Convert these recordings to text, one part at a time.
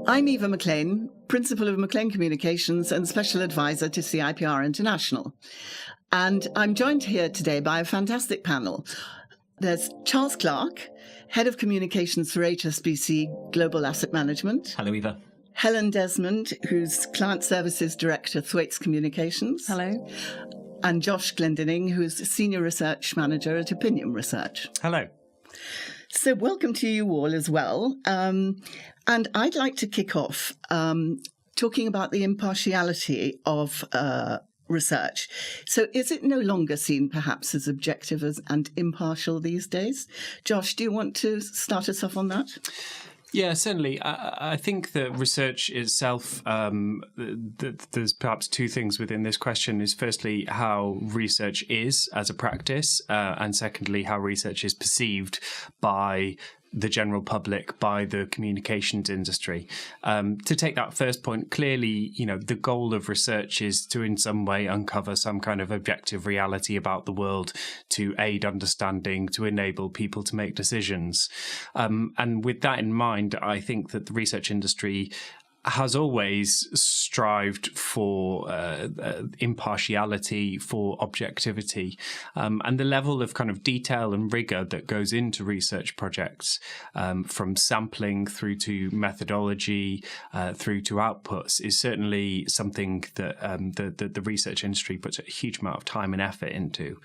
I'm Eva Maclaine, Principal of Maclaine Communications and Special Advisor to CIPR International. And I'm joined here today by a fantastic panel. There's Charles Clarke, Head of Communications for HSBC Global Asset Management. Hello, Eva. Helen Desmond, who's Client Services Director, Thwaites Communications. Hello. And Josh Glendinning, who's Senior Research Manager at Opinium Research. Hello. So welcome to you all as well. And I'd like to kick off talking about the impartiality of research. So is it no longer seen perhaps as objective and impartial these days? Josh, do you want to start us off on that? Yeah, certainly. I think that research itself, there's perhaps two things within this question. Is firstly, how research is as a practice, and secondly, how research is perceived by the general public, by the communications industry. To take that first point, clearly, the goal of research is to in some way uncover some kind of objective reality about the world, to aid understanding, to enable people to make decisions. And with that in mind, I think that the research industry has always strived for impartiality, for objectivity, and the level of kind of detail and rigor that goes into research projects, from sampling through to methodology, through to outputs, is certainly something that the research industry puts a huge amount of time and effort into.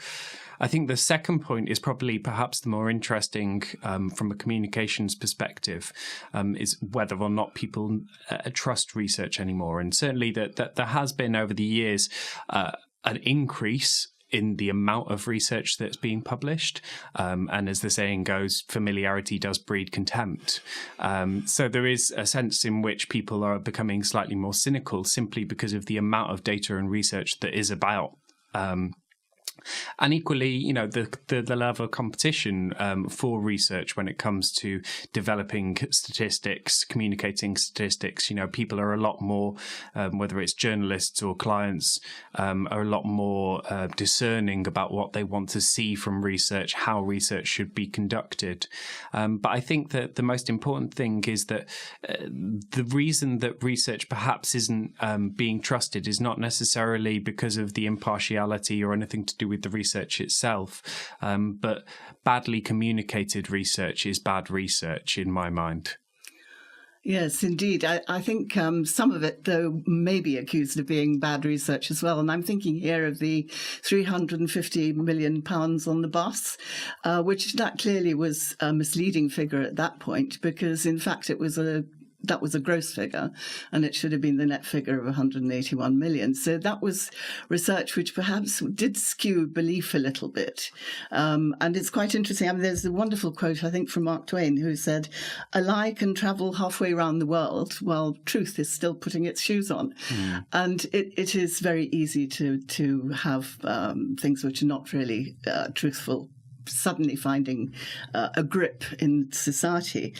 I think the second point is probably perhaps the more interesting from a communications perspective, is whether or not people trust research anymore. And certainly that there has been over the years an increase in the amount of research that's being published. And as the saying goes, familiarity does breed contempt. So there is a sense in which people are becoming slightly more cynical simply because of the amount of data and research that is about. And equally, the level of competition for research when it comes to developing statistics, communicating statistics, people are a lot more, whether it's journalists or clients, are a lot more discerning about what they want to see from research, how research should be conducted. But I think that the most important thing is that the reason that research perhaps isn't being trusted is not necessarily because of the impartiality or anything to do with the research itself, but badly communicated research is bad research in my mind. Yes, indeed. I think some of it, though, may be accused of being bad research as well. And I'm thinking here of the £350 million on the bus, which that clearly was a misleading figure at that point, because in fact that was a gross figure, and it should have been the net figure of 181 million. So that was research which perhaps did skew belief a little bit. And it's quite interesting. There's a wonderful quote, I think, from Mark Twain, who said, "A lie can travel halfway around the world while truth is still putting its shoes on." Mm. And it is very easy to have things which are not really truthful suddenly finding a grip in society.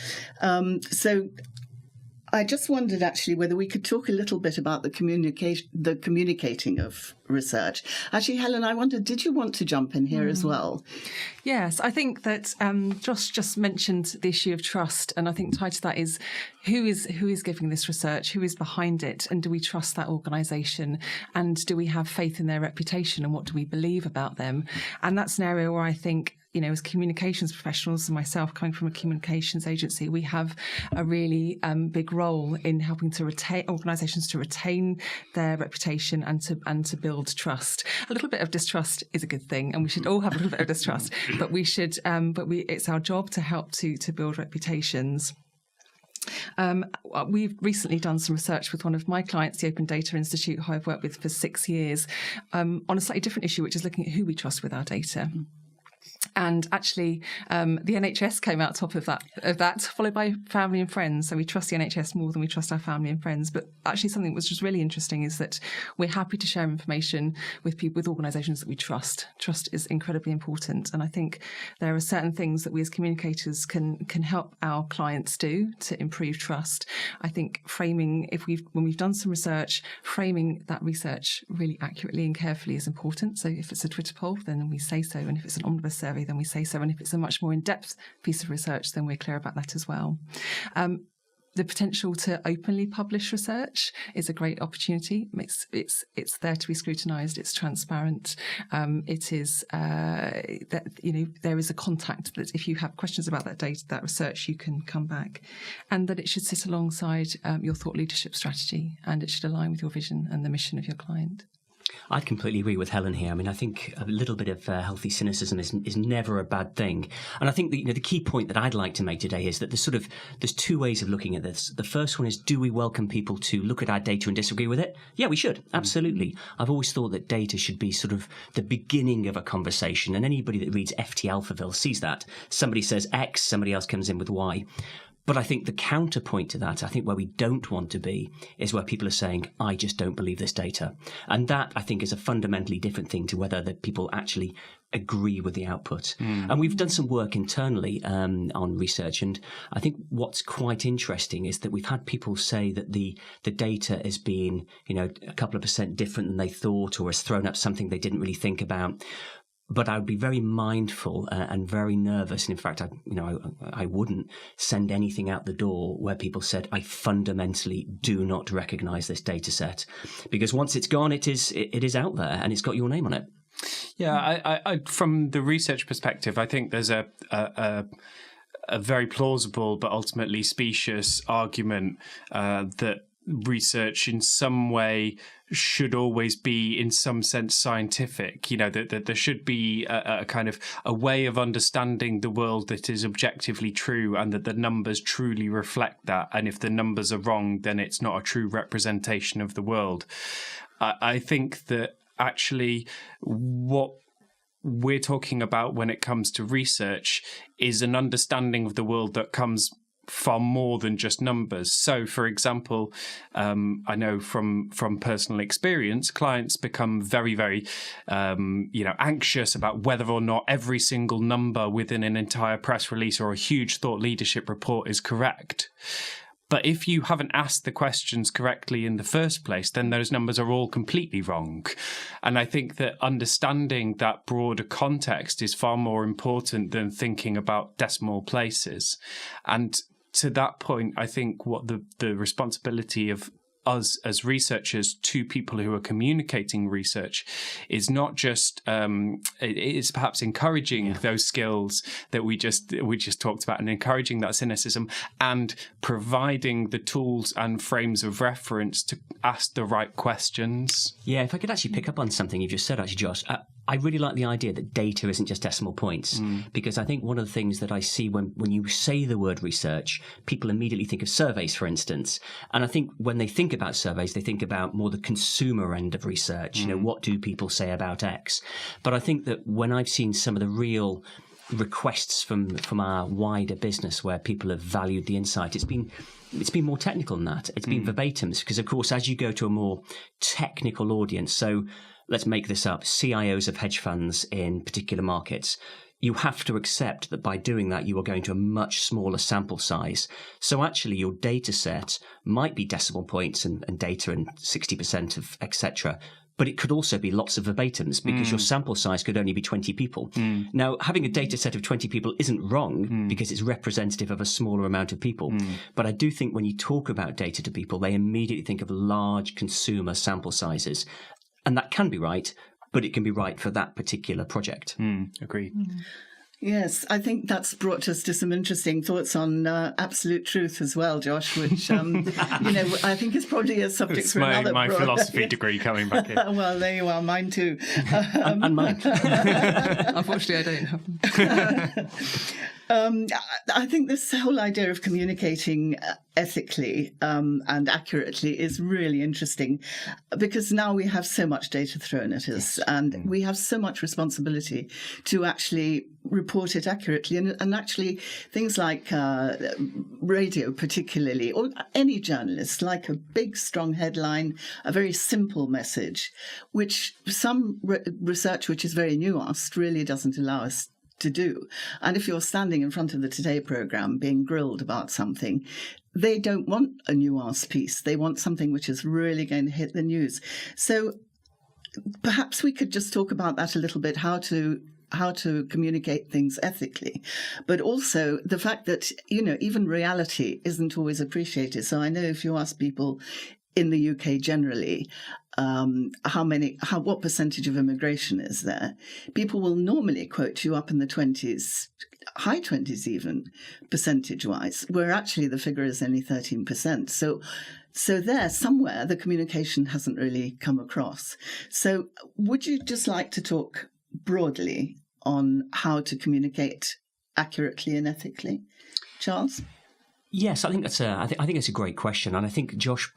So I just wondered actually whether we could talk a little bit about the communicating of research. Actually, Helen, I wondered, did you want to jump in here as well? Yes, I think that Josh just mentioned the issue of trust, and I think tied to that is who is giving this research, who is behind it, and do we trust that organisation, and do we have faith in their reputation, and what do we believe about them? And that's an area where I think, as communications professionals and myself coming from a communications agency, we have a really big role in helping to retain organisations to retain their reputation and to build trust. A little bit of distrust is a good thing, and we should all have a little bit of distrust. But we should, it's our job to help to build reputations. We've recently done some research with one of my clients, the Open Data Institute, who I've worked with for 6 years, on a slightly different issue, which is looking at who we trust with our data. And actually, the NHS came out top of that, followed by family and friends. So we trust the NHS more than we trust our family and friends. But actually, something which was really interesting is that we're happy to share information with people, with organisations that we trust. Trust is incredibly important, and I think there are certain things that we as communicators can help our clients do to improve trust. I think framing, when we've done some research, framing that research really accurately and carefully is important. So if it's a Twitter poll, then we say so, and if it's an omnibus survey, then we say so, and if it's a much more in-depth piece of research, then we're clear about that as well. the potential to openly publish research is a great opportunity. It's there to be scrutinised. It's transparent. It is that there is a contact that if you have questions about that data, that research, you can come back, and that it should sit alongside your thought leadership strategy, and it should align with your vision and the mission of your client. I completely agree with Helen here. I mean, I think a little bit of healthy cynicism is never a bad thing. And I think that, the key point that I'd like to make today is that there's two ways of looking at this. The first one is, do we welcome people to look at our data and disagree with it? Yeah, we should. Absolutely. I've always thought that data should be sort of the beginning of a conversation. And anybody that reads FT Alphaville sees that. Somebody says X, somebody else comes in with Y. But I think the counterpoint to that, I think where we don't want to be, is where people are saying, I just don't believe this data. And that, I think, is a fundamentally different thing to whether that people actually agree with the output. And we've done some work internally on research. And I think what's quite interesting is that we've had people say that the data has been, a couple of % different than they thought, or has thrown up something they didn't really think about. But I would be very mindful and very nervous. And in fact, I wouldn't send anything out the door where people said, I fundamentally do not recognise this data set. Because once it's gone, it is out there and it's got your name on it. Yeah, I from the research perspective, I think there's a very plausible but ultimately specious argument that research in some way should always be in some sense scientific, that there should be a kind of a way of understanding the world that is objectively true, and that the numbers truly reflect that. And if the numbers are wrong, then it's not a true representation of the world. I think that actually what we're talking about when it comes to research is an understanding of the world that comes far more than just numbers. So, for example, I know from personal experience, clients become very, very, anxious about whether or not every single number within an entire press release or a huge thought leadership report is correct. But if you haven't asked the questions correctly in the first place, then those numbers are all completely wrong. And I think that understanding that broader context is far more important than thinking about decimal places. And to that point, I think what the responsibility of us as researchers to people who are communicating research is not just it is perhaps encouraging those skills that we just talked about, and encouraging that cynicism, and providing the tools and frames of reference to ask the right questions. Yeah, if I could actually pick up on something you've just said, actually, Josh. I really like the idea that data isn't just decimal points, because I think one of the things that I see when you say the word research, people immediately think of surveys, for instance. And I think when they think about surveys, they think about more the consumer end of research. What do people say about X? But I think that when I've seen some of the real requests from our wider business where people have valued the insight, it's been more technical than that. It's been verbatims, because, of course, as you go to a more technical audience, so let's make this up, CIOs of hedge funds in particular markets, you have to accept that by doing that, you are going to a much smaller sample size. So actually, your data set might be decimal points and data and 60% of etc., but it could also be lots of verbatims, because your sample size could only be 20 people. Now, having a data set of 20 people isn't wrong, because it's representative of a smaller amount of people. But I do think when you talk about data to people, they immediately think of large consumer sample sizes. And that can be right, but it can be right for that particular project. Agreed. Yes, I think that's brought us to some interesting thoughts on absolute truth as well, Josh, which, I think is probably a subject it's for another my philosophy degree coming back in. Well, there you are, mine too. And mine. Unfortunately, I don't have them. I think this whole idea of communicating ethically and accurately is really interesting, because now we have so much data thrown at us, and we have so much responsibility to actually report it accurately. And actually things like radio particularly, or any journalist, like a big strong headline, a very simple message, which some research which is very nuanced really doesn't allow us to do. And if you're standing in front of the Today programme being grilled about something, they don't want a nuanced piece. They want something which is really going to hit the news. So perhaps we could just talk about that a little bit, how to how to communicate things ethically, but also the fact that, even reality isn't always appreciated. So I know if you ask people in the UK generally, what percentage of immigration is there, people will normally quote you up in the 20s, high 20s even, percentage-wise, where actually the figure is only 13%. So there, somewhere, the communication hasn't really come across. So would you just like to talk broadly on how to communicate accurately and ethically? Charles? Yes, I think that's a great question, and I think Josh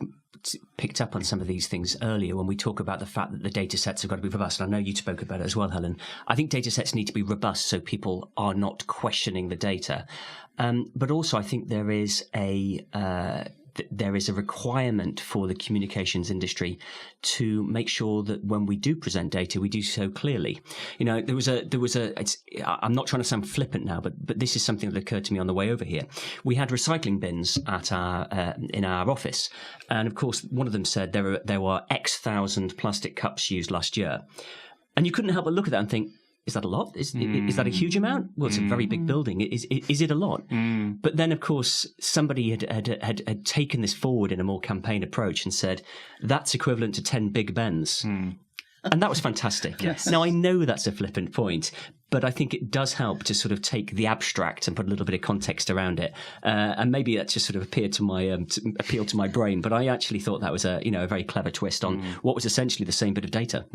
picked up on some of these things earlier when we talk about the fact that the data sets have got to be robust. And I know you spoke about it as well, Helen. I think data sets need to be robust so people are not questioning the data, but also I think there is a requirement for the communications industry to make sure that when we do present data, we do so clearly. I'm not trying to sound flippant now, but this is something that occurred to me on the way over here. We had recycling bins in our office. And of course, one of them said there were X thousand plastic cups used last year. And you couldn't help but look at that and think, is that a lot? Is that a huge amount? Well, it's a very big building. Is it a lot? But then, of course, somebody had taken this forward in a more campaign approach and said, that's equivalent to 10 Big Bens. And that was fantastic. Yes. Now, I know that's a flippant point, but I think it does help to sort of take the abstract and put a little bit of context around it. And maybe that just sort of appealed to my brain. But I actually thought that was a very clever twist on what was essentially the same bit of data.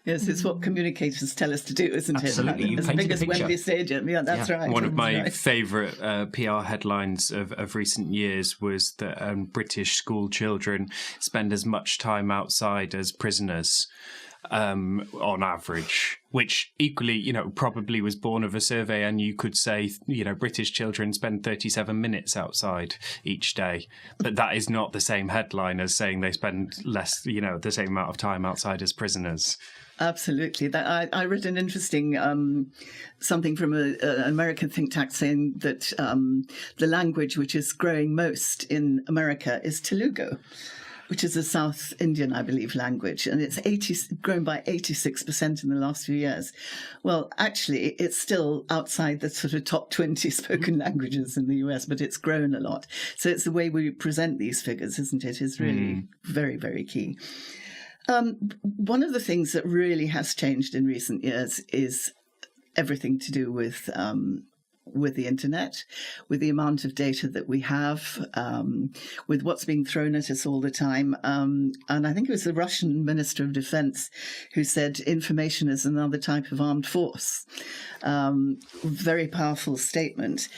Yes, it's what communicators tell us to do, isn't it? Absolutely. As big as Wembley Stadium. Yeah, that's right. One of my favourite PR headlines of recent years was that British school children spend as much time outside as prisoners. On average, which equally, probably was born of a survey, and you could say, British children spend 37 minutes outside each day, but that is not the same headline as saying they spend less, the same amount of time outside as prisoners. Absolutely. I read an interesting something from an American think tank saying that the language which is growing most in America is Telugu, which is a South Indian, I believe, language, and it's grown by 86% in the last few years. Well, actually, it's still outside the sort of top 20 spoken languages in the US, but it's grown a lot. So it's the way we present these figures, isn't it, is really very, very key. One of the things that really has changed in recent years is everything to do with the internet, with the amount of data that we have, with what's being thrown at us all the time. And I think it was the Russian Minister of Defense who said information is another type of armed force. Very powerful statement.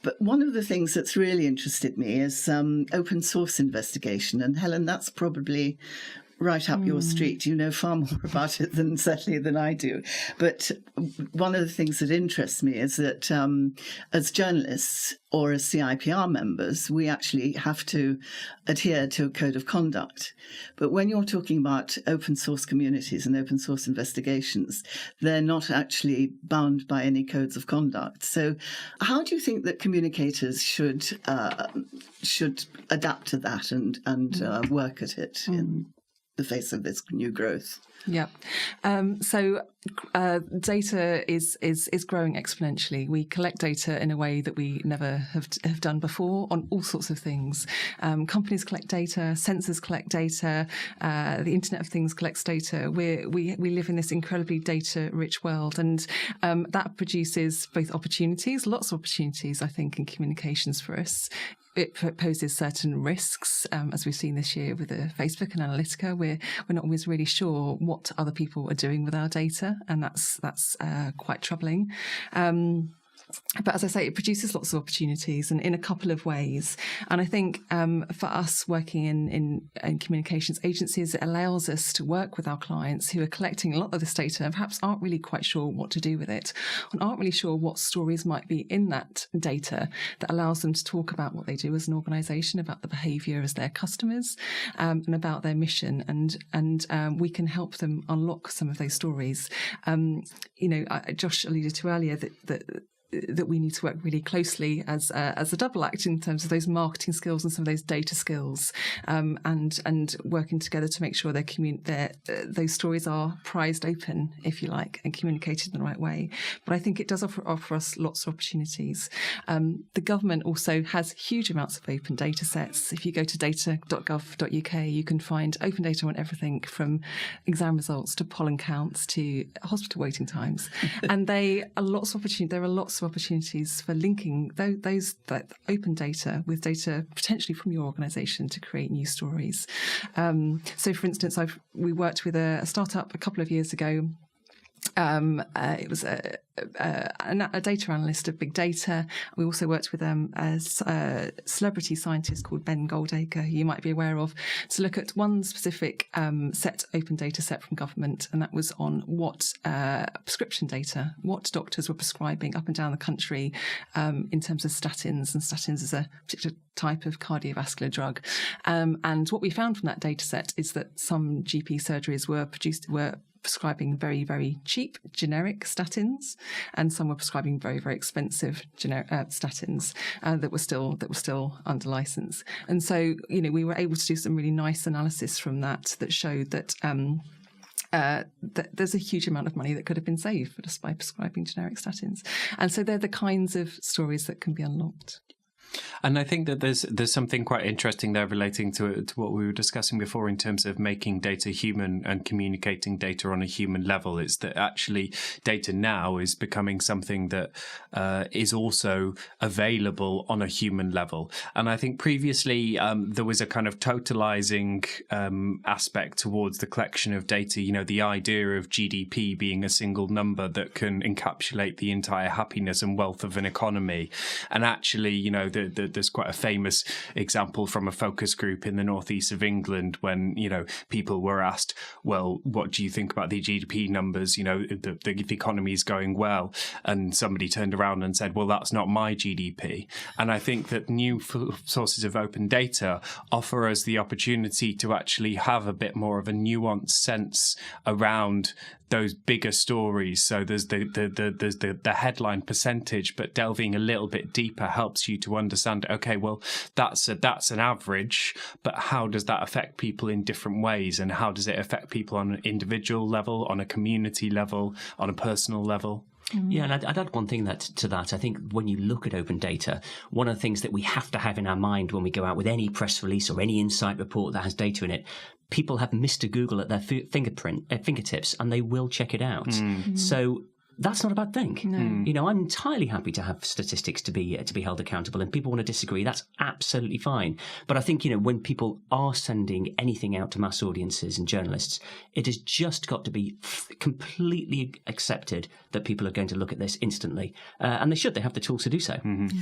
But one of the things that's really interested me is open source investigation. And Helen, that's probably right up your street. You know far more about it than I do. But one of the things that interests me is that as journalists or as CIPR members, we actually have to adhere to a code of conduct. But when you're talking about open source communities and open source investigations, they're not actually bound by any codes of conduct. So how do you think that communicators should adapt to that and work at it in the face of this new growth? Yeah. So data is growing exponentially. We collect data in a way that we never have done before on all sorts of things. Companies collect data, sensors collect data, the Internet of Things collects data. We live in this incredibly data-rich world, and that produces both opportunities, lots of opportunities, I think, in communications for us. It poses certain risks, as we've seen this year with Facebook and Analytica. We're not always really sure what other people are doing with our data, and that's quite troubling. But as I say, it produces lots of opportunities, and in a couple of ways. And I think for us working in communications agencies, it allows us to work with our clients who are collecting a lot of this data and perhaps aren't really quite sure what to do with it, and aren't really sure what stories might be in that data that allows them to talk about what they do as an organisation, about the behaviour as their customers, and about their mission. And we can help them unlock some of those stories. Josh alluded to earlier that that we need to work really closely as a double act in terms of those marketing skills and some of those data skills, and working together to make sure those stories are prized open, if you like, and communicated in the right way. But I think it does offer us lots of opportunities. The government also has huge amounts of open data sets. If you go to data.gov.uk, you can find open data on everything from exam results to pollen counts to hospital waiting times. And there are lots of opportunities for linking that open data with data potentially from your organisation to create new stories. So, for instance, we worked with a startup a couple of years ago. It was a data analyst of big data. We also worked with a celebrity scientist called Ben Goldacre, who you might be aware of, to look at one specific open data set from government, and that was on what prescription data, what doctors were prescribing up and down the country in terms of statins, and statins is a particular type of cardiovascular drug. And what we found from that data set is that some GP surgeries were prescribing very, very cheap generic statins, and some were prescribing very, very expensive statins that were still under license. And so, we were able to do some really nice analysis from that showed that there's a huge amount of money that could have been saved just by prescribing generic statins. And so they're the kinds of stories that can be unlocked. And I think that there's something quite interesting there relating to what we were discussing before in terms of making data human and communicating data on a human level. It's that actually data now is becoming something that is also available on a human level. And I think previously there was a kind of totalizing aspect towards the collection of data. The idea of GDP being a single number that can encapsulate the entire happiness and wealth of an economy. And actually, there's quite a famous example from a focus group in the northeast of England when, people were asked, well, what do you think about the GDP numbers? The economy is going well. And somebody turned around and said, well, that's not my GDP. And I think that new sources of open data offer us the opportunity to actually have a bit more of a nuanced sense around those bigger stories. So there's the headline percentage, but delving a little bit deeper helps you to understand, okay, well, that's an average, but how does that affect people in different ways? And how does it affect people on an individual level, on a community level, on a personal level? Yeah, and I'd add one thing to that. I think when you look at open data, one of the things that we have to have in our mind when we go out with any press release or any insight report that has data in it, people have Mr. Google at their fingertips, and they will check it out. Mm-hmm. So that's not a bad thing. No. I'm entirely happy to have statistics to be held accountable, and people want to disagree. That's absolutely fine. But I think, when people are sending anything out to mass audiences and journalists, it has just got to be completely accepted that people are going to look at this instantly. And they have the tools to do so. Mm-hmm.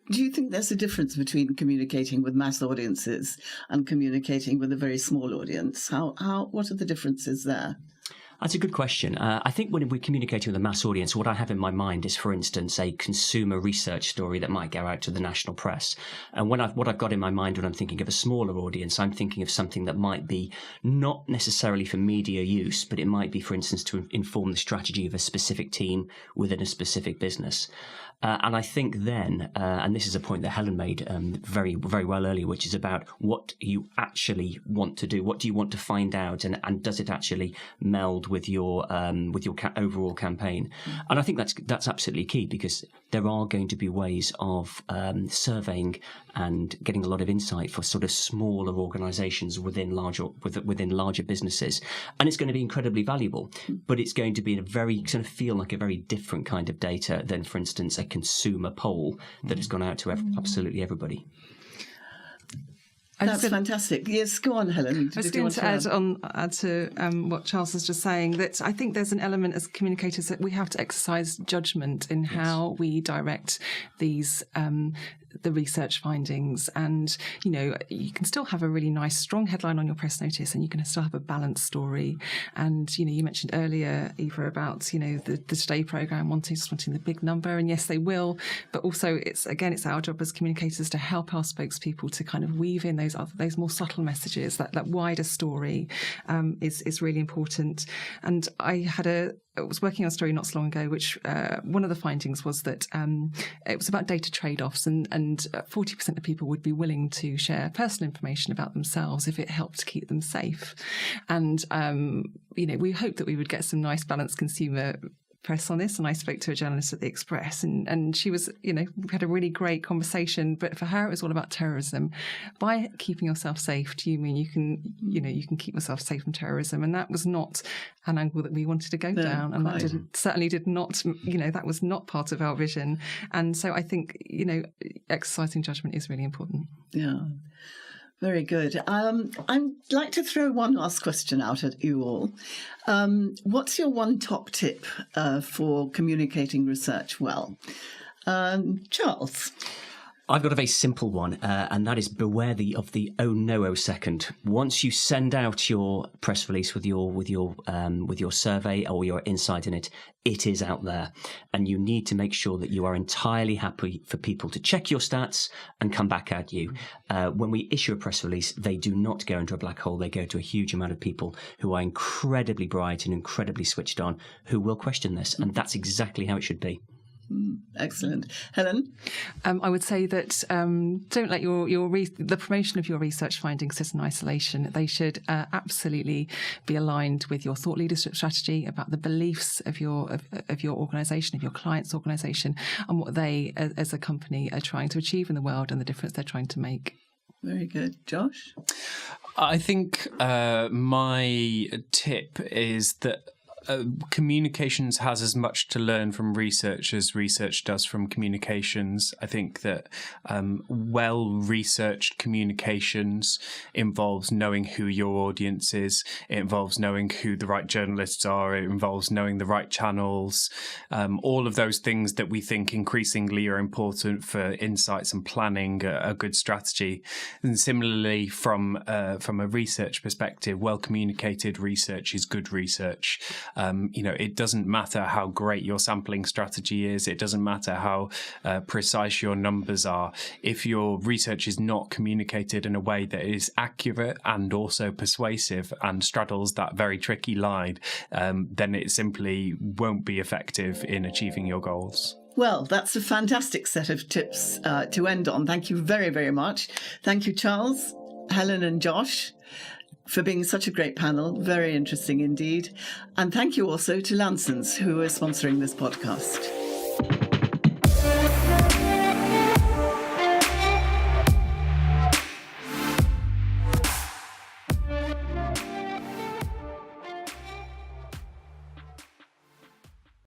Do you think there's a difference between communicating with mass audiences and communicating with a very small audience? What are the differences there? That's a good question. I think when we're communicating with a mass audience, what I have in my mind is, for instance, a consumer research story that might go out to the national press. And what I've got in my mind when I'm thinking of a smaller audience, I'm thinking of something that might be not necessarily for media use, but it might be, for instance, to inform the strategy of a specific team within a specific business. And I think then, and this is a point that Helen made very, very well earlier, which is about what you actually want to do. What do you want to find out, and does it actually meld with your overall campaign? And I think that's absolutely key, because there are going to be ways of surveying and getting a lot of insight for sort of smaller organisations within larger businesses, and it's going to be incredibly valuable. But it's going to be feel like a very different kind of data than, for instance, a consumer poll that has gone out to absolutely everybody. That's fantastic. Yes, go on, Helen. I was going to add to what Charles was just saying, that I think there's an element as communicators that we have to exercise judgment in how we direct these the research findings. And, you can still have a really nice, strong headline on your press notice, and you can still have a balanced story. And, you mentioned earlier, Eva, about, the Today programme wanting the big number. And yes, they will. But also, it's our job as communicators to help our spokespeople to kind of weave in those more subtle messages. That wider story is really important. And I had a was working on a story not so long ago, which one of the findings was that it was about data trade-offs, and 40% of people would be willing to share personal information about themselves if it helped keep them safe. And, we hoped that we would get some nice balanced consumer press on this, and I spoke to a journalist at the Express, and she was, we had a really great conversation, but for her it was all about terrorism. By keeping yourself safe, do you mean you can keep yourself safe from terrorism? And that was not an angle that we wanted to go down, and that certainly did not, that was not part of our vision. And so I think, exercising judgment is really important. Yeah. Very good. I'd like to throw one last question out at you all. What's your one top tip for communicating research well? Charles? I've got a very simple one, and that is beware of the oh no second. Once you send out your press release with your survey or your insight in it, it is out there, and you need to make sure that you are entirely happy for people to check your stats and come back at you. When we issue a press release, they do not go into a black hole. They go to a huge amount of people who are incredibly bright and incredibly switched on, who will question this, and that's exactly how it should be. Excellent. Helen? I would say that don't let the promotion of your research findings sit in isolation. They should absolutely be aligned with your thought leadership strategy about the beliefs of your organisation, of your client's organisation, and what they, as a company, are trying to achieve in the world and the difference they're trying to make. Very good. Josh? I think my tip is that communications has as much to learn from research as research does from communications. I think that well-researched communications involves knowing who your audience is. It involves knowing who the right journalists are. It involves knowing the right channels. All of those things that we think increasingly are important for insights and planning a good strategy. And similarly, from a research perspective, well-communicated research is good research. It doesn't matter how great your sampling strategy is. It doesn't matter how precise your numbers are. If your research is not communicated in a way that is accurate and also persuasive and straddles that very tricky line, then it simply won't be effective in achieving your goals. Well, that's a fantastic set of tips to end on. Thank you very, very much. Thank you, Charles, Helen and Josh, for being such a great panel. Very interesting indeed. And thank you also to Lansons, who are sponsoring this podcast.